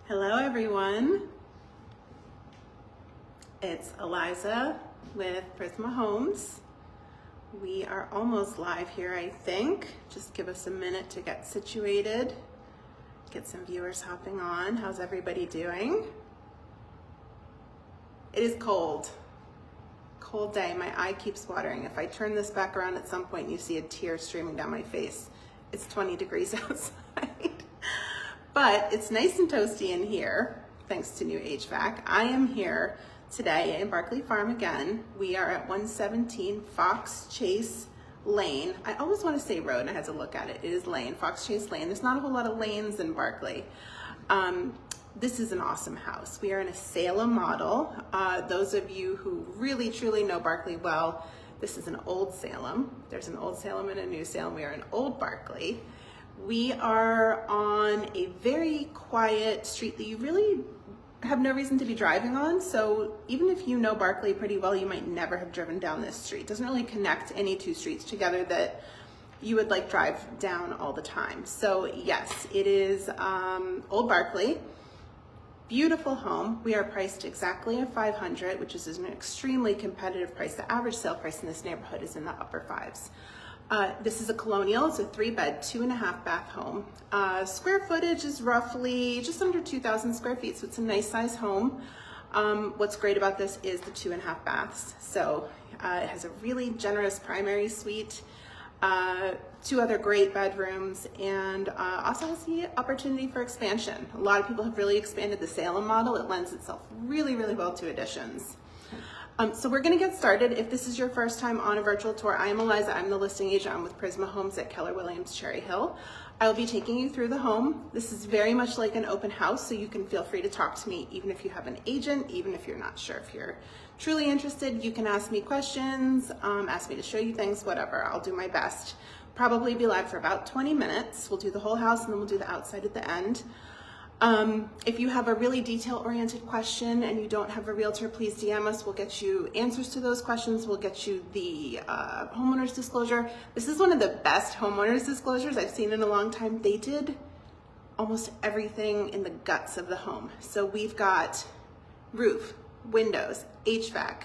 Hello everyone, it's Eliza with Prisma Homes. We are almost live here, I think. Just give us a minute to get situated, get some viewers hopping on. How's everybody doing? It is cold day. My eye keeps watering. If I turn this back around at some point, you see a tear streaming down my face. It's 20 degrees outside. But it's nice and toasty in here, thanks to new HVAC. I am here today in Barclay Farm again. We are at 117 Fox Chase Lane. I always want to say road, and I had to look at it. It is lane, Fox Chase Lane. There's not a whole lot of lanes in Barclay. This is an awesome house. We are in a Salem model. Those of you who really, truly know Barclay well, this is an old Salem. There's an old Salem and a new Salem. We are in old Barclay. We are on a very quiet street that you really have no reason to be driving on. So even if you know Barclay pretty well, you might never have driven down this street. It doesn't really connect any two streets together that you would like drive down all the time. So yes, it is Old Barclay. Beautiful home. We are priced exactly at $500, which is an extremely competitive price. The average sale price in this neighborhood is in the upper fives. This is a colonial. It's a 3-bed, 2.5 bath home. Square footage is roughly just under 2,000 square feet, so it's a nice size home. What's great about this is the 2.5 baths. So it has a really generous primary suite, 2 other great bedrooms, and also has the opportunity for expansion. A lot of people have really expanded the Salem model. It lends itself really, really well to additions. So we're gonna get started. If this is your first time on a virtual tour, I am Eliza. I'm the listing agent. I'm with Prisma Homes at Keller Williams Cherry Hill. I will be taking you through the home. This is very much like an open house, so you can feel free to talk to me even if you have an agent, even if you're not sure if you're truly interested. You can ask me questions, ask me to show you things, whatever. I'll do my best. Probably be live for about 20 minutes. We'll do the whole house and then we'll do the outside at the end. If you have a really detail-oriented question and you don't have a realtor, please DM us. We'll get you answers to those questions. We'll get you the homeowner's disclosure. This is one of the best homeowner's disclosures I've seen in a long time. They did almost everything in the guts of the home. So we've got roof, windows, HVAC,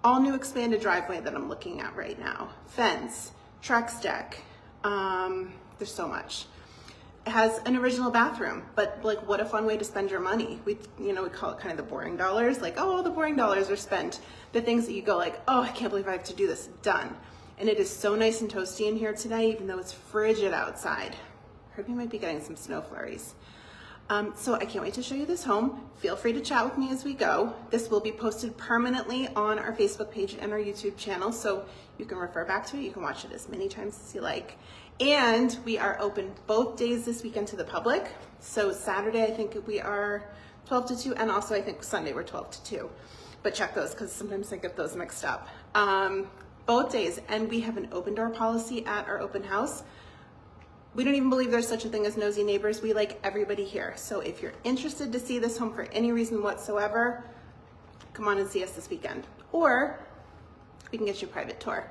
all new expanded driveway that I'm looking at right now, fence, Trex deck. There's so much. It has an original bathroom, but like, what a fun way to spend your money. We call it kind of the boring dollars. Like, oh, all the boring dollars are spent. The things that you go like, oh, I can't believe I have to do this. Done. And it is so nice and toasty in here today, even though it's frigid outside. Heard we might be getting some snow flurries. So I can't wait to show you this home. Feel free to chat with me as we go. This will be posted permanently on our Facebook page and our YouTube channel, so you can refer back to it. You can watch it as many times as you like. And we are open both days this weekend to the public. So Saturday, I think we are 12 to 2, and also I think Sunday we're 12 to 2. But check those, because sometimes I get those mixed up. Both days, and we have an open door policy at our open house. We don't even believe there's such a thing as nosy neighbors. We like everybody here. So if you're interested to see this home for any reason whatsoever, come on and see us this weekend. Or we can get you a private tour.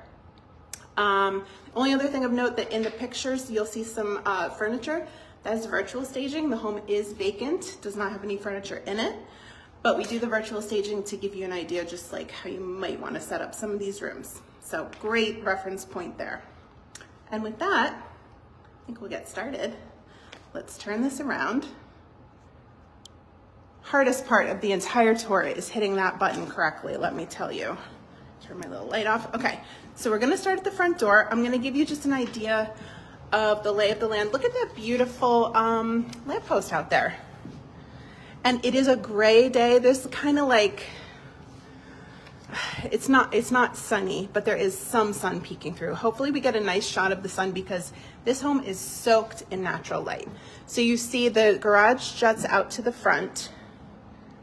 Only other thing of note that in the pictures, you'll see some furniture. That is virtual staging. The home is vacant, does not have any furniture in it, but we do the virtual staging to give you an idea just like how you might want to set up some of these rooms. So great reference point there. And with that, I think we'll get started. Let's turn this around. Hardest part of the entire tour is hitting that button correctly, let me tell you. Turn my little light off. Okay, so we're gonna start at the front door. I'm gonna give you just an idea of the lay of the land. Look at that beautiful lamppost out there. And it is a gray day. There's kind of like, it's not sunny, but there is some sun peeking through. Hopefully we get a nice shot of the sun because this home is soaked in natural light. So you see the garage juts out to the front,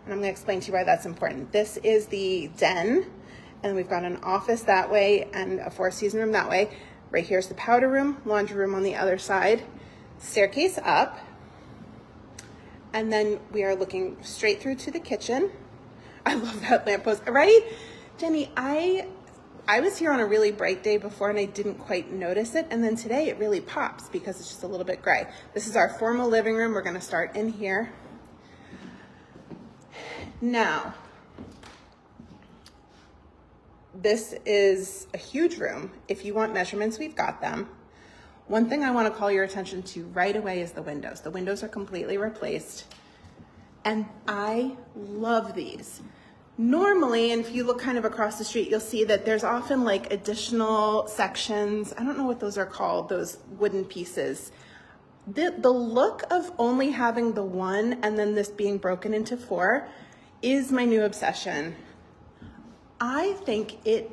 and I'm gonna explain to you why that's important. This is the den, and we've got an office that way and a 4-season room that way. Right here's the powder room, laundry room on the other side, staircase up, and then we are looking straight through to the kitchen. I love that lamppost, right? Jenny, I was here on a really bright day before and I didn't quite notice it, and then today it really pops because it's just a little bit gray. This is our formal living room. We're gonna start in here. Now, this is a huge room. If you want measurements, we've got them. One thing I want to call your attention to right away is the windows. The windows are completely replaced. And I love these. Normally, and if you look kind of across the street, you'll see that there's often like additional sections. I don't know what those are called, those wooden pieces. The look of only having the one and then this being broken into 4 is my new obsession. I think it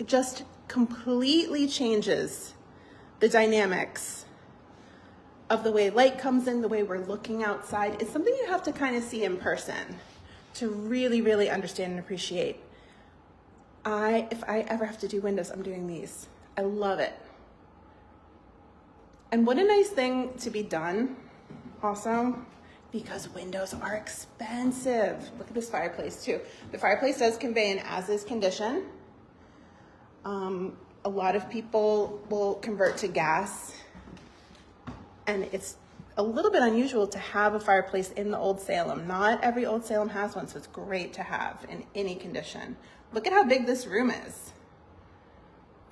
just completely changes the dynamics of the way light comes in, the way we're looking outside. It's something you have to kind of see in person to really, really understand and appreciate. If I ever have to do windows, I'm doing these. I love it. And what a nice thing to be done also, because windows are expensive. Look at this fireplace too. The fireplace does convey an as-is condition. A lot of people will convert to gas, and it's a little bit unusual to have a fireplace in the old Salem. Not every old Salem has one, so it's great to have in any condition. Look at how big this room is.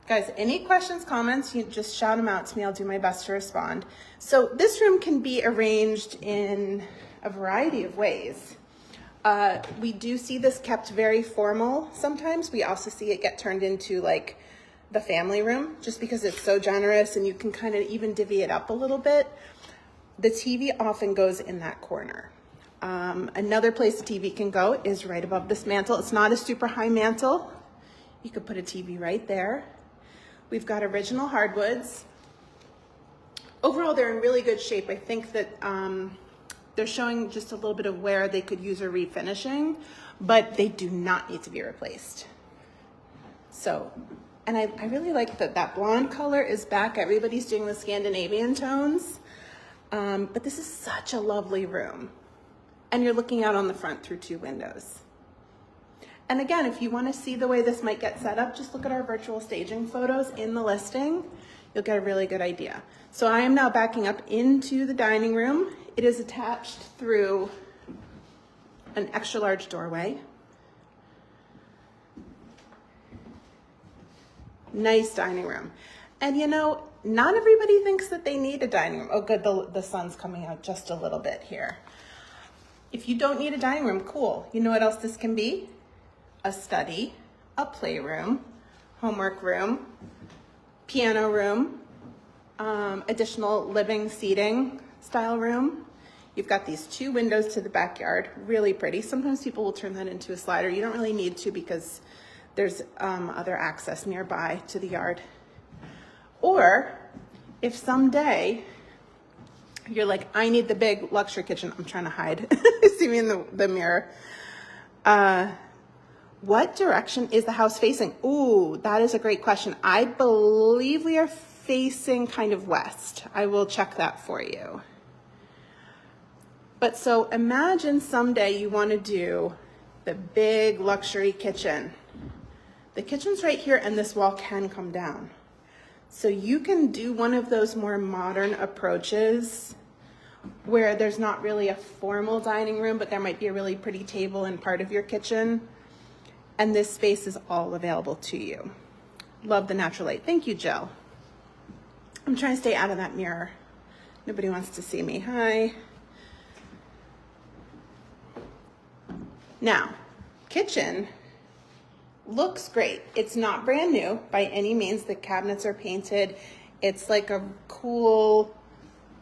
Guys, any questions, comments, you just shout them out to me. I'll do my best to respond. So this room can be arranged in a variety of ways. We do see this kept very formal sometimes. We also see it get turned into like the family room, just because it's so generous and you can kind of even divvy it up a little bit. The TV often goes in that corner. Another place the TV can go is right above this mantle. It's not a super high mantle. You could put a TV right there. We've got original hardwoods. Overall, they're in really good shape. I think that they're showing just a little bit of where they could use a refinishing, but they do not need to be replaced. So, and I really like that blonde color is back. Everybody's doing the Scandinavian tones. But this is such a lovely room. And you're looking out on the front through 2 windows. And again, if you want to see the way this might get set up, just look at our virtual staging photos in the listing. You'll get a really good idea. So I am now backing up into the dining room. It is attached through an extra large doorway. Nice dining room. And you know, not everybody thinks that they need a dining room. Oh good, the sun's coming out just a little bit here. If you don't need a dining room, cool. You know what else this can be? A study, a playroom, homework room, piano room, additional living seating style room. You've got these 2 windows to the backyard, really pretty. Sometimes people will turn that into a slider. You don't really need to because there's other access nearby to the yard. Or if someday you're like, I need the big luxury kitchen. I'm trying to hide. See me in the mirror. What direction is the house facing? Ooh, that is a great question. I believe we are facing kind of west. I will check that for you. But so imagine someday you want to do the big luxury kitchen. The kitchen's right here and this wall can come down. So you can do one of those more modern approaches where there's not really a formal dining room, but there might be a really pretty table in part of your kitchen. And this space is all available to you. Love the natural light. Thank you, Jill. I'm trying to stay out of that mirror. Nobody wants to see me. Hi. Now, kitchen looks great. It's not brand new by any means. The cabinets are painted. It's like a cool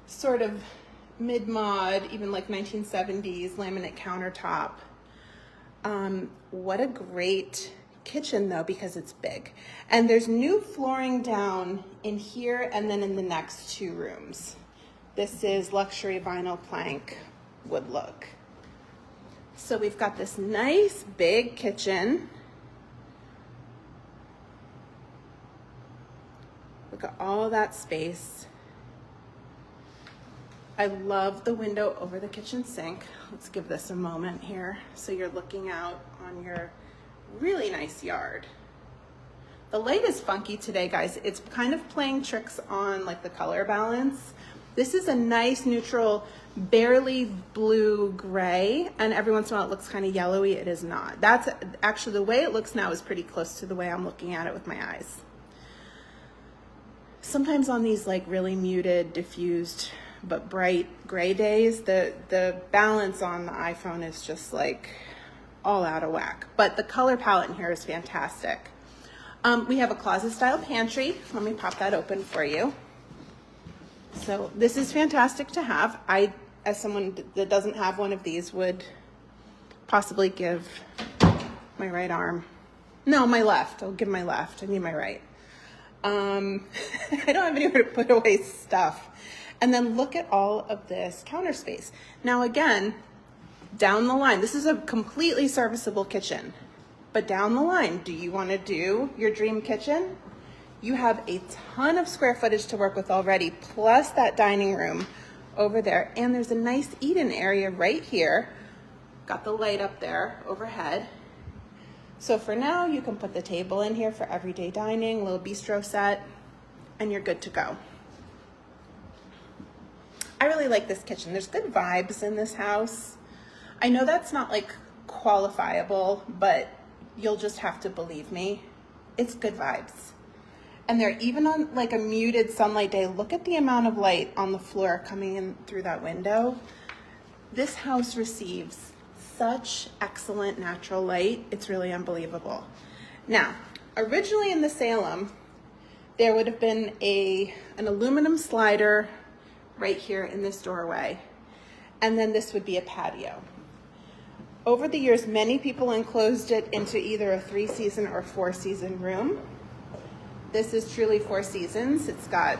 sort of mid-mod, even like 1970s laminate countertop. What a great kitchen though, because it's big. And there's new flooring down in here and then in the next 2 rooms. This is luxury vinyl plank wood look. So we've got this nice big kitchen. Look at all that space. I love the window over the kitchen sink. Let's give this a moment here. So you're looking out on your really nice yard. The light is funky today, guys. It's kind of playing tricks on like the color balance. This is a nice neutral, barely blue gray, and every once in a while it looks kind of yellowy. It is not. That's actually the way it looks now is pretty close to the way I'm looking at it with my eyes. Sometimes on these like really muted, diffused, but bright gray days, the balance on the iPhone is just like all out of whack. But the color palette in here is fantastic. We have a closet style pantry. Let me pop that open for you. So this is fantastic to have. I, as someone that doesn't have one of these, would possibly give my right arm. No, my left. I'll give my left. I need my right. I don't have anywhere to put away stuff. And then look at all of this counter space. Now again, down the line, this is a completely serviceable kitchen. But down the line, do you want to do your dream kitchen? You have a ton of square footage to work with already, plus that dining room over there. And there's a nice eat-in area right here. Got the light up there overhead. So for now, you can put the table in here for everyday dining, little bistro set, and you're good to go. I really like this kitchen. There's good vibes in this house. I know that's not like qualifiable, but you'll just have to believe me. It's good vibes. And they're even on like a muted sunlight day. Look at the amount of light on the floor coming in through that window. This house receives such excellent natural light. It's really unbelievable. Now, originally in the Salem, there would have been an aluminum slider right here in this doorway. And then this would be a patio. Over the years, many people enclosed it into either a 3-season or 4-season room. This is truly 4 seasons. It's got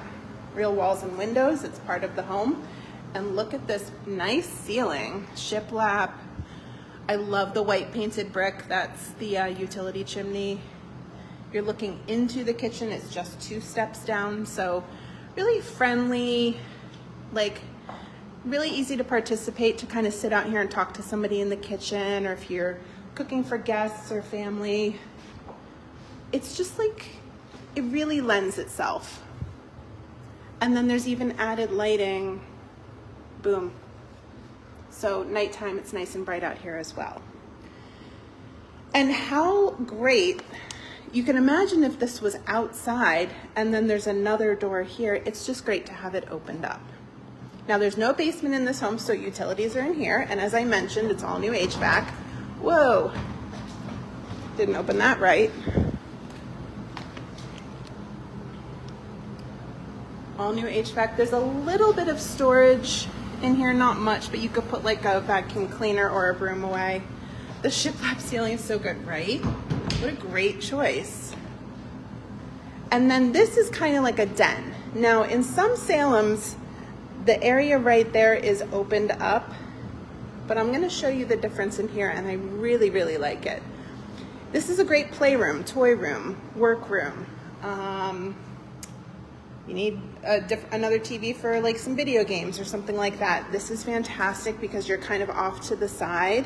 real walls and windows. It's part of the home. And look at this nice ceiling, shiplap. I love the white painted brick. That's the utility chimney. You're looking into the kitchen. It's just 2 steps down. So really friendly, like really easy to participate, to kind of sit out here and talk to somebody in the kitchen, or if you're cooking for guests or family. It's just like, it really lends itself. And then there's even added lighting, boom. So nighttime, it's nice and bright out here as well. And how great, you can imagine if this was outside and then there's another door here, it's just great to have it opened up. Now there's no basement in this home, so utilities are in here. And as I mentioned, it's all new HVAC. Whoa, didn't open that right. All new HVAC. There's a little bit of storage in here, not much, but you could put like a vacuum cleaner or a broom away. The shiplap ceiling is so good, right? What a great choice. And then this is kind of like a den. Now in some Salems, the area right there is opened up, but I'm gonna show you the difference in here, and I really, really like it. This is a great playroom, toy room, work room. You need another TV for like some video games or something like that. This is fantastic because you're kind of off to the side.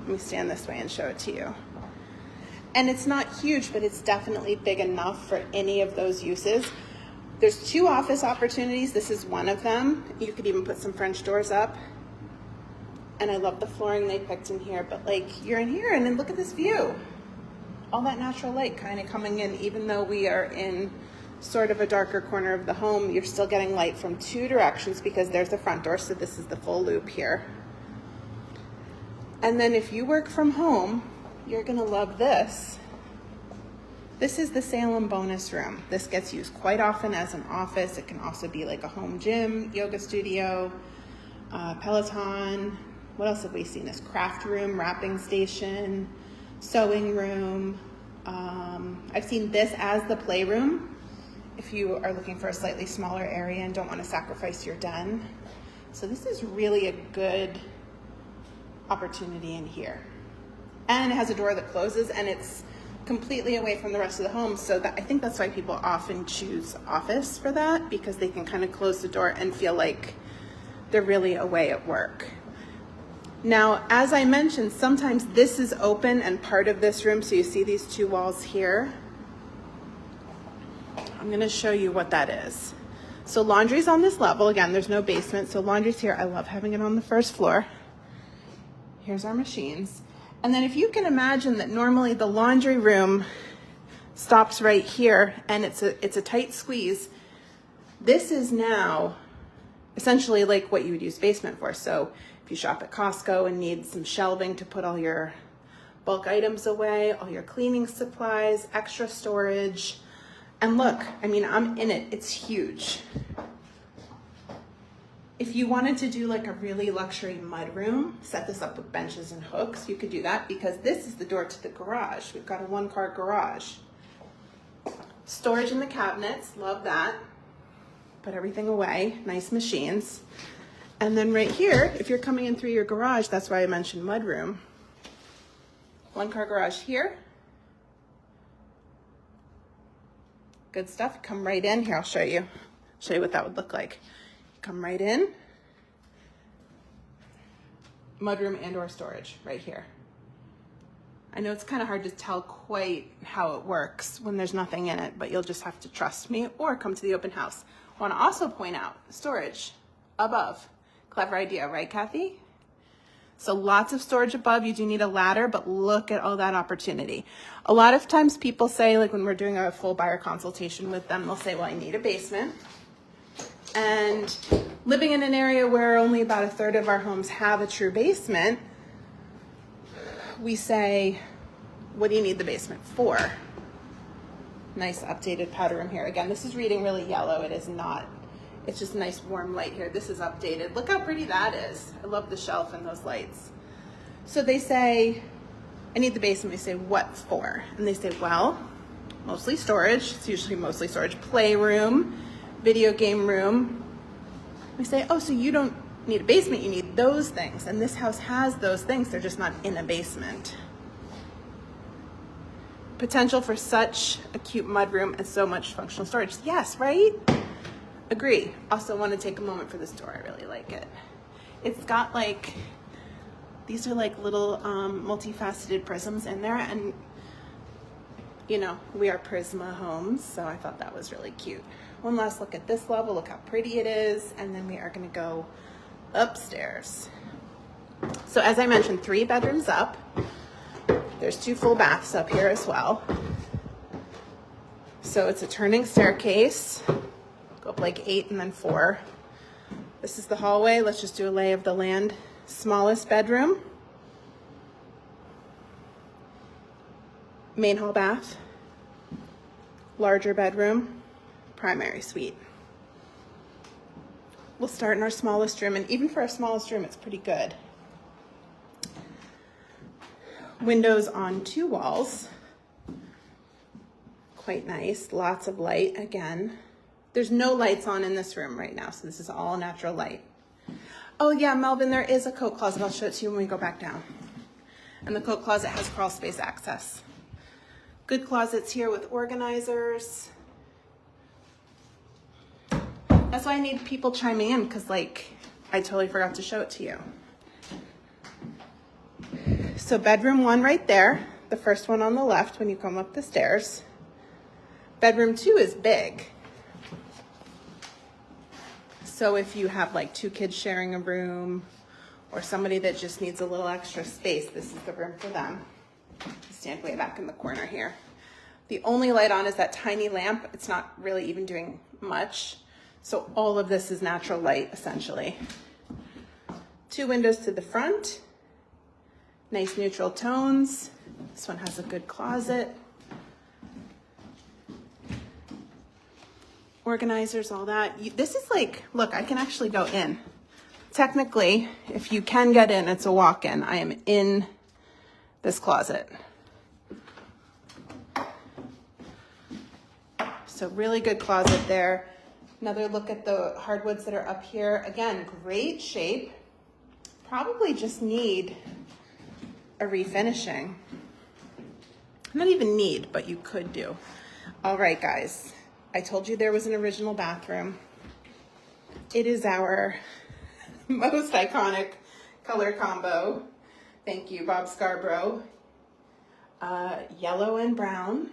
Let me stand this way and show it to you. And it's not huge, but it's definitely big enough for any of those uses. There's 2 office opportunities. This is one of them. You could even put some French doors up. And I love the flooring they picked in here, but like you're in here and then look at this view. All that natural light kind of coming in, even though we are in sort of a darker corner of the home, you're still getting light from 2 directions because there's the front door, so this is the full loop here. And then if you work from home, you're gonna love this. This is the Salem bonus room. This gets used quite often as an office. It can also be like a home gym, yoga studio, Peloton. What else have we seen? This craft room, wrapping station, sewing room. I've seen this as the playroom if you are looking for a slightly smaller area and don't want to sacrifice your den. So this is really a good opportunity in here. And it has a door that closes, and it's completely away from the rest of the home. So that, I think that's why people often choose office for that, because they can kind of close the door and feel like they're really away at work. Now, as I mentioned, sometimes this is open and part of this room. So you see these 2 walls here. I'm going to show you what that is. So laundry's on this level. Again, there's no basement, so laundry's here. I love having it on the first floor. Here's our machines. And then if you can imagine that normally the laundry room stops right here and it's a tight squeeze, this is now essentially like what you would use basement for. So if you shop at Costco and need some shelving to put all your bulk items away, all your cleaning supplies, extra storage. And look, I mean, I'm in it, it's huge. If you wanted to do like a really luxury mudroom, set this up with benches and hooks, you could do that because this is the door to the garage. We've got a 1-car garage. Storage in the cabinets, love that. Put everything away, nice machines. And then right here, if you're coming in through your garage, that's why I mentioned mudroom. 1-car garage here. Good stuff, come right in. Here, I'll show you what that would look like. Come right in. Mudroom and or storage right here. I know it's kind of hard to tell quite how it works when there's nothing in it, but you'll just have to trust me or come to the open house. I want to also point out storage above. Clever idea, right, Kathy? So lots of storage above. You do need a ladder, but look at all that opportunity. A lot of times people say, like when we're doing a full buyer consultation with them, they'll say, well, I need a basement. And living in an area where only about 1/3 of our homes have a true basement, we say, what do you need the basement for? Nice updated powder room here. Again, this is reading really yellow. It is not. It's just a nice warm light here. This is updated. Look how pretty that is. I love the shelf and those lights. So they say, I need the basement. We say, what for? And they say, well, mostly storage. It's usually mostly storage. Playroom, video game room. We say, oh, so you don't need a basement, you need those things. And this house has those things. They're just not in a basement. Potential for such a cute mudroom and so much functional storage. Yes, right? Agree. Also want to take a moment for this door. I really like it. It's got like, these are like little multifaceted prisms in there, and you know, we are Prisma homes, so I thought that was really cute. One last look at this level. Look how pretty it is, and then we are going to go upstairs. So as I mentioned, 3 bedrooms up. There's 2 full baths up here as well. So it's a turning staircase. Go up like 8 and then 4. This is the hallway. Let's just do a lay of the land. Smallest bedroom. Main hall bath. Larger bedroom. Primary suite. We'll start in our smallest room, and even for our smallest room, it's pretty good. Windows on 2 walls. Quite nice. Lots of light again. There's no lights on in this room right now, so this is all natural light. Oh yeah, Melvin, there is a coat closet. I'll show it to you when we go back down. And the coat closet has crawl space access. Good closets here with organizers. That's why I need people chiming in, because like, I totally forgot to show it to you. So bedroom 1 right there, the first one on the left when you come up the stairs. Bedroom 2 is big. So if you have like 2 kids sharing a room or somebody that just needs a little extra space, this is the room for them. Stand way back in the corner here. The only light on is that tiny lamp. It's not really even doing much. So all of this is natural light essentially. 2 windows to the front. Nice neutral tones. This one has a good closet. Organizers, all that. This is like, look, I can actually go in. Technically, if you can get in, it's a walk-in. I am in this closet. So really good closet there. Another look at the hardwoods that are up here. Again, great shape. Probably just need a refinishing. Not even need, but you could do. All right, guys. I told you there was an original bathroom. It is our most iconic color combo. Thank you, Bob Scarborough. Yellow and brown.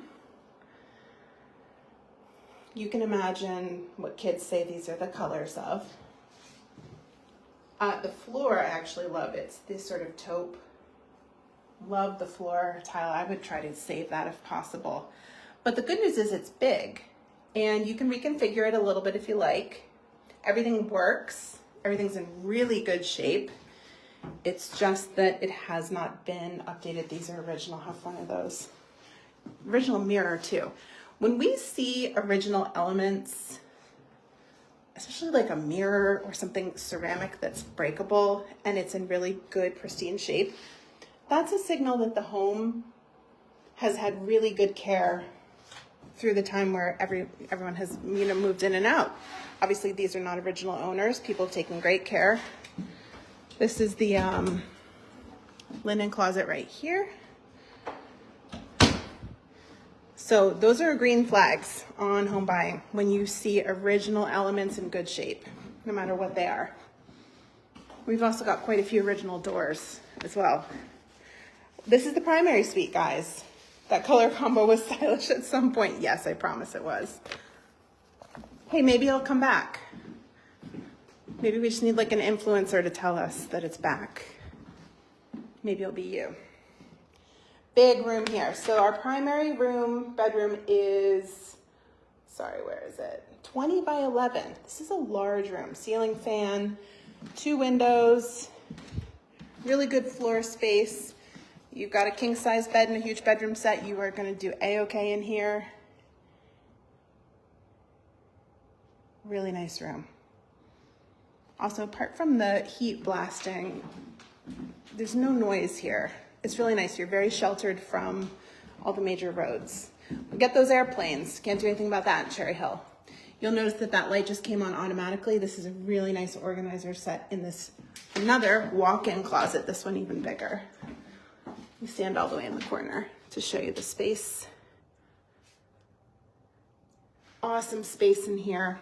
You can imagine what kids say these are the colors of. The floor I actually love. It's this sort of taupe. Love the floor tile. I would try to save that if possible. But the good news is it's big and you can reconfigure it a little bit if you like. Everything works. Everything's in really good shape. It's just that it has not been updated. These are original. Have fun of those. Original mirror too. When we see original elements, especially like a mirror or something ceramic that's breakable and it's in really good pristine shape, that's a signal that the home has had really good care through the time where everyone has, you know, moved in and out. Obviously these are not original owners. People have taken great care. This is the linen closet right here. So those are green flags on home buying when you see original elements in good shape, no matter what they are. We've also got quite a few original doors as well. This is the primary suite, guys. That color combo was stylish at some point. Yes, I promise it was. Hey, maybe it'll come back. Maybe we just need like an influencer to tell us that it's back. Maybe it'll be you. Big room here. So our primary bedroom is, where is it? 20 by 11. This is a large room. Ceiling fan, 2 windows, really good floor space. You've got a king size bed and a huge bedroom set. You are going to do A-okay in here. Really nice room. Also, apart from the heat blasting, there's no noise here. It's really nice. You're very sheltered from all the major roads. We get those airplanes. Can't do anything about that in Cherry Hill. You'll notice that that light just came on automatically. This is a really nice organizer set in this another walk-in closet. This one even bigger. You stand all the way in the corner to show you the space. Awesome space in here.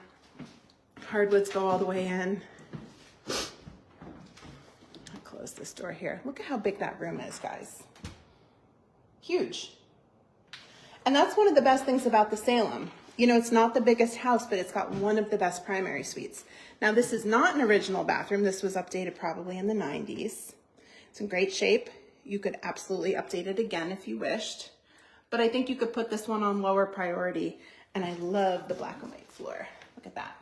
Hardwoods go all the way in. Close this door here. Look at how big that room is, guys. Huge. And that's one of the best things about the Salem. You know, it's not the biggest house, but it's got one of the best primary suites. Now, this is not an original bathroom. This was updated probably in the 90s. It's in great shape. You could absolutely update it again if you wished. But I think you could put this one on lower priority. And I love the black and white floor. Look at that.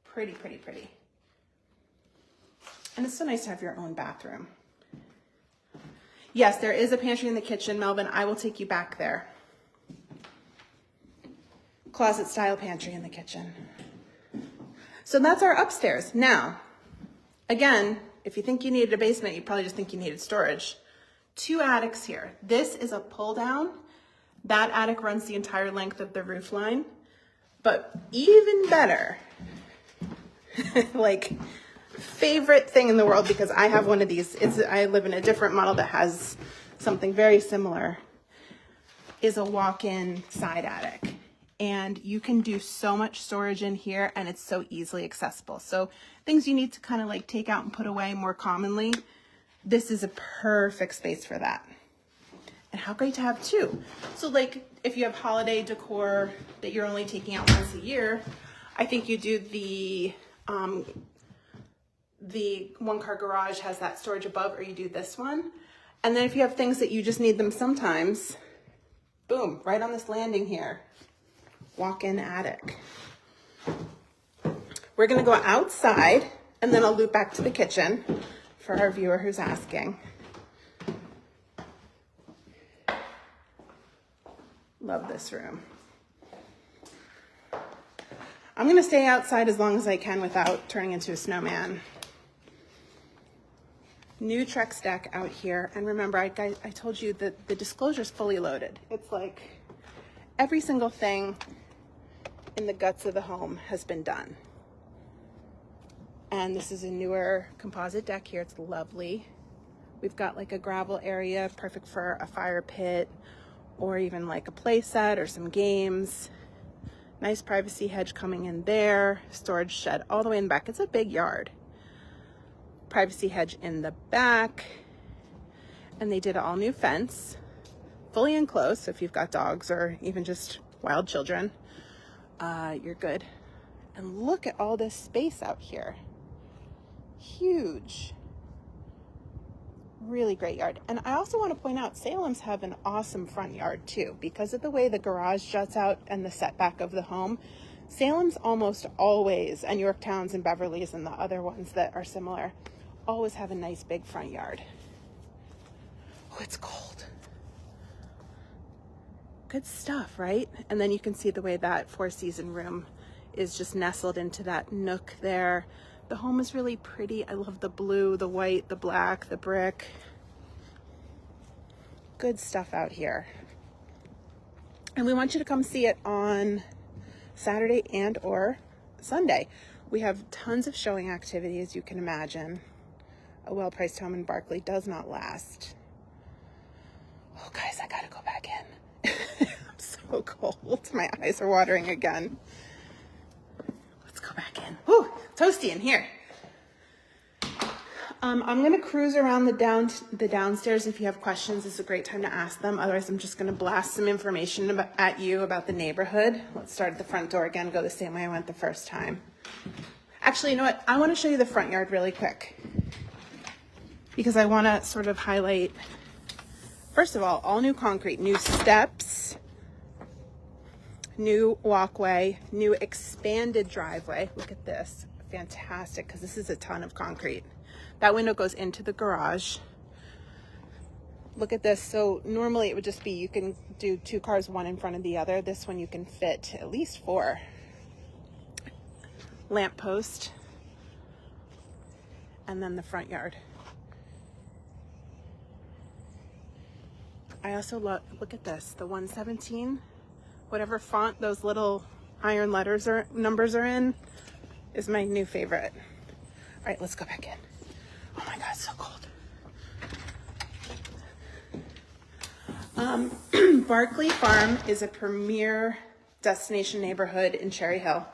Pretty, pretty, pretty. And it's so nice to have your own bathroom. Yes, there is a pantry in the kitchen, Melvin. I will take you back there. Closet style pantry in the kitchen. So that's our upstairs. Now, again, if you think you needed a basement, you probably just think you needed storage. 2 attics here. This is a pull down. That attic runs the entire length of the roof line. But even better, like, favorite thing in the world, because I have one of these. I live in a different model that has something very similar, is a walk-in side attic. And you can do so much storage in here and it's so easily accessible. So things you need to kind of like take out and put away more commonly, this is a perfect space for that. And how great to have 2. So like if you have holiday decor that you're only taking out once a year, I think you do the 1-car garage has that storage above, or you do this one. And then if you have things that you just need them sometimes, boom, right on this landing here, walk-in attic. We're gonna go outside and then I'll loop back to the kitchen for our viewer who's asking. Love this room. I'm gonna stay outside as long as I can without turning into a snowman. New Trex deck out here. And remember, I told you that the disclosure is fully loaded. It's like every single thing in the guts of the home has been done. And this is a newer composite deck here. It's lovely. We've got like a gravel area, perfect for a fire pit or even like a play set or some games. Nice privacy hedge coming in there. Storage shed all the way in the back. It's a big yard. Privacy hedge in the back. And they did an all new fence, fully enclosed. So if you've got dogs or even just wild children, you're good. And look at all this space out here. Huge. Really great yard. And I also want to point out, Salem's have an awesome front yard too, because of the way the garage juts out and the setback of the home. Salem's almost always, and Yorktowns and Beverly's and the other ones that are similar, always have a nice big front yard. Oh, it's cold. Good stuff, right? And then you can see the way that four-season room is just nestled into that nook there. The home is really pretty. I love the blue, the white, the black, the brick. Good stuff out here. And we want you to come see it on Saturday and or Sunday. We have tons of showing activity, as you can imagine. A well-priced home in Barclay does not last. Oh, guys, I gotta go back in. I'm so cold. My eyes are watering again. Let's go back in. Woo, toasty in here. I'm gonna cruise around the downstairs. If you have questions, it's a great time to ask them. Otherwise, I'm just gonna blast some information at you about the neighborhood. Let's start at the front door again, go the same way I went the first time. Actually, you know what? I wanna show you the front yard really quick, because I wanna sort of highlight, first of all new concrete, new steps, new walkway, new expanded driveway. Look at this, fantastic, because this is a ton of concrete. That window goes into the garage. Look at this. So normally it would just be, you can do 2 cars, one in front of the other. This one you can fit at least 4. Lamp post. And then the front yard. I also love, look at this, the 117, whatever font those little iron letters or numbers are in, is my new favorite. All right, let's go back in. Oh my God, it's so cold. Barclay Farm is a premier destination neighborhood in Cherry Hill.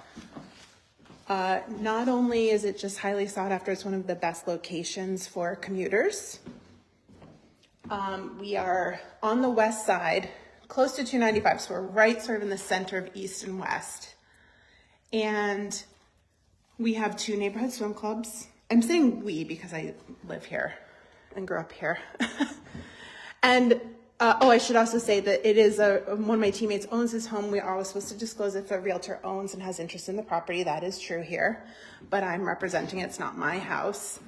Not only is it just highly sought after, it's one of the best locations for commuters. We are on the west side, close to 295, so we're right sort of in the center of east and west. And we have 2 neighborhood swim clubs. I'm saying we because I live here and grew up here. And I should also say that it is one of my teammates owns this home. We are always supposed to disclose if a realtor owns and has interest in the property. That is true here, but I'm representing it. It's not my house.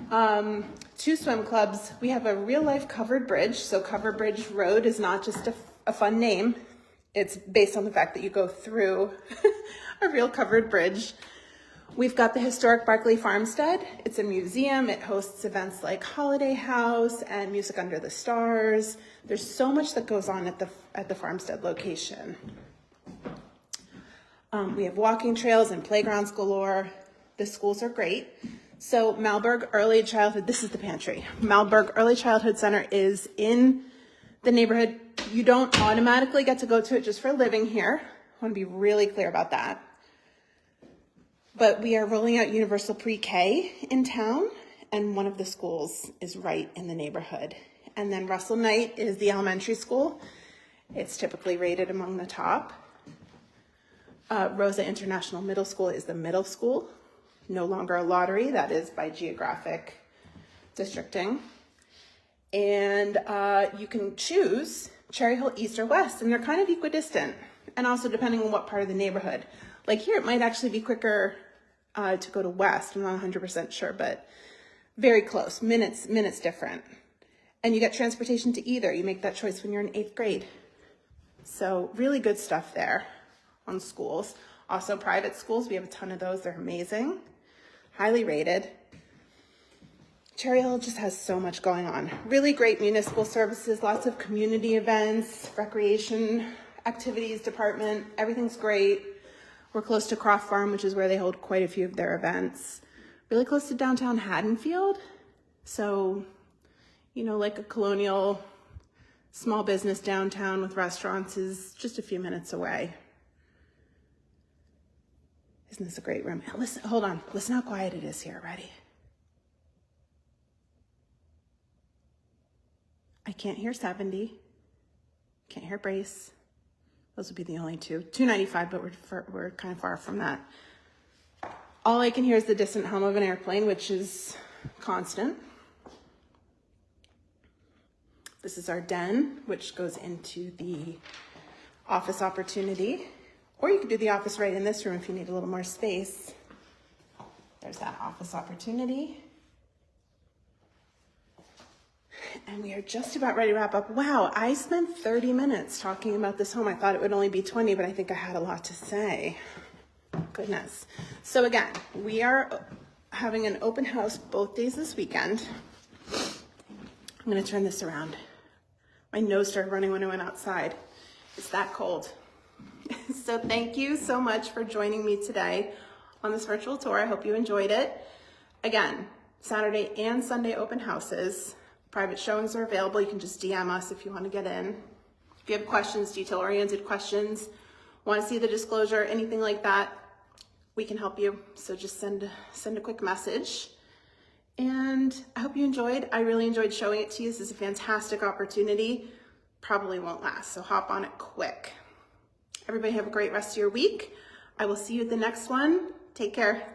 2 swim clubs. We have a real life covered bridge. So Covered Bridge Road is not just a fun name. It's based on the fact that you go through a real covered bridge. We've got the historic Barclay Farmstead. It's a museum. It hosts events like Holiday House and Music Under the Stars. There's so much that goes on at the Farmstead location. We have walking trails and playgrounds galore. The schools are great. So Malberg Early Childhood, this is the pantry. Malberg Early Childhood Center is in the neighborhood. You don't automatically get to go to it just for living here. I want to be really clear about that. But we are rolling out universal pre-K in town, and one of the schools is right in the neighborhood. And then Russell Knight is the elementary school. It's typically rated among the top. Rosa International Middle School is the middle school. No longer a lottery, that is by geographic districting. And you can choose Cherry Hill East or West, and they're kind of equidistant. And also depending on what part of the neighborhood. Like here, it might actually be quicker to go to West. I'm not 100% sure, but very close, minutes different. And you get transportation to either. You make that choice when you're in 8th grade. So really good stuff there on schools. Also private schools, we have a ton of those. They're amazing, highly rated. Cherry Hill just has so much going on. Really great municipal services, lots of community events, recreation activities department, everything's great. We're close to Croft Farm, which is where they hold quite a few of their events. Really close to downtown Haddonfield. So, you know, like a colonial small business downtown with restaurants is just a few minutes away. Isn't this a great room? And listen, hold on. Listen how quiet it is here. Ready? I can't hear 70. Can't hear Brace. Those would be the only two. $295, but we're kind of far from that. All I can hear is the distant hum of an airplane, which is constant. This is our den, which goes into the office opportunity. Or you could do the office right in this room if you need a little more space. There's that office opportunity. And we are just about ready to wrap up. Wow, I spent 30 minutes talking about this home. I thought it would only be 20, but I think I had a lot to say. Goodness. So again, we are having an open house both days this weekend. I'm gonna turn this around. My nose started running when I went outside. It's that cold. So thank you so much for joining me today on this virtual tour. I hope you enjoyed it. Again, Saturday and Sunday open houses. Private showings are available. You can just DM us if you want to get in. If you have questions, detail-oriented questions, want to see the disclosure, anything like that, we can help you. So just send a quick message. And I hope you enjoyed. I really enjoyed showing it to you. This is a fantastic opportunity. Probably won't last, so hop on it quick. Everybody have a great rest of your week. I will see you at the next one. Take care.